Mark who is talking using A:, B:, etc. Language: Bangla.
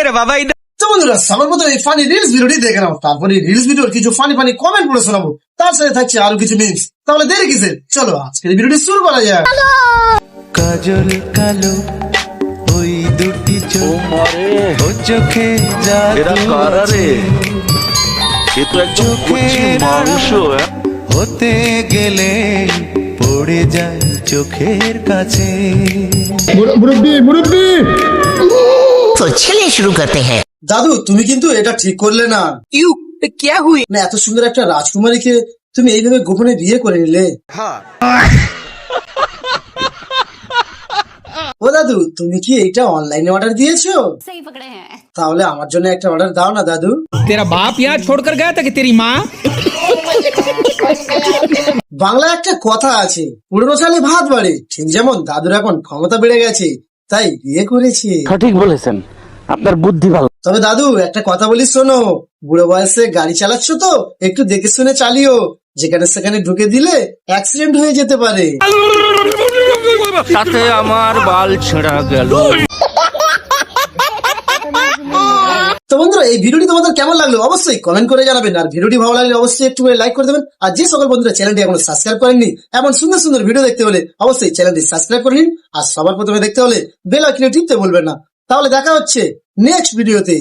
A: রে বাবা এটা?
B: তো বন্ধুরা সবার মতো এই ফানি রিলস ভিডিওটি দেখে নাও, তারপরে রিলস ভিডিওর কিছু ফানি কমেন্ট পড়ে শোনাবো, তার সাথে থাকছে আরো কিছু মিমস। তাহলে দেরি কিসের, চলো আজকের ভিডিওটি শুরু করা যাক।
C: কাজল কালো ওই দুটি চোখ ও চোখে জাদু আছে, চোখের হতে গেলে পড়ে যায় চোখের কাছে।
D: तो चलिए शुरू करते हैं।
B: দাদু তুমি কিন্তু এটা ঠিক করলে না।
A: क्यों? क्या हुई?
B: না এত সুন্দর একটা রাজকুমারীকে তুমি এইভাবে গোপনে বিয়ে করে নিলে। ও দাদু তুমি কি এইটা অনলাইনে অর্ডার দিয়েছো?
E: सही पकड़े हैं।
B: তাহলে আমার জন্য একটা অর্ডার দাও না দাদু।
A: तेरा बाप यहाँ छोड़कर गया था कि तेरी माँ?
B: বাংলায় একটা কথা আছে, পুরনো চালে ভাত বাড়ে, ঠিক যেমন দাদুর এখন ক্ষমতা বেড়ে গেছে তাই বিয়ে করেছে।
F: সঠিক বলেছেন, আপনার বুদ্ধি ভালো।
B: তবে দাদু একটা কথা বলি শোনো, বুড়ো বয়সে গাড়ি চালাচ্ছ তো একটু দেখে শুনে চালিও, যেখানে সেখানে ঢুকে দিলে অ্যাক্সিডেন্ট হয়ে যেতে পারে।
F: তাতে আমার বাল ছেঁড়া গেল।
B: তো বন্ধুরা এই ভিডিওটি তোমাদের কেমন লাগলো অবশ্যই কমেন্ট করে জানাবেন, আর ভিডিওটি ভালো লাগলে অবশ্যই একটু করে লাইক করে দেবেন। আর যে সকল বন্ধুরা চ্যানেলটি এখনো সাবস্ক্রাইব করেননি, এমন সুন্দর সুন্দর ভিডিও দেখতে হলে অবশ্যই চ্যানেলটি সাবস্ক্রাইব করে নিন, আর সবার প্রথমে দেখতে হলে বেল আইকনে টিপতে ভুলবেন না। তাহলে দেখা হচ্ছে নেক্সট ভিডিওতে।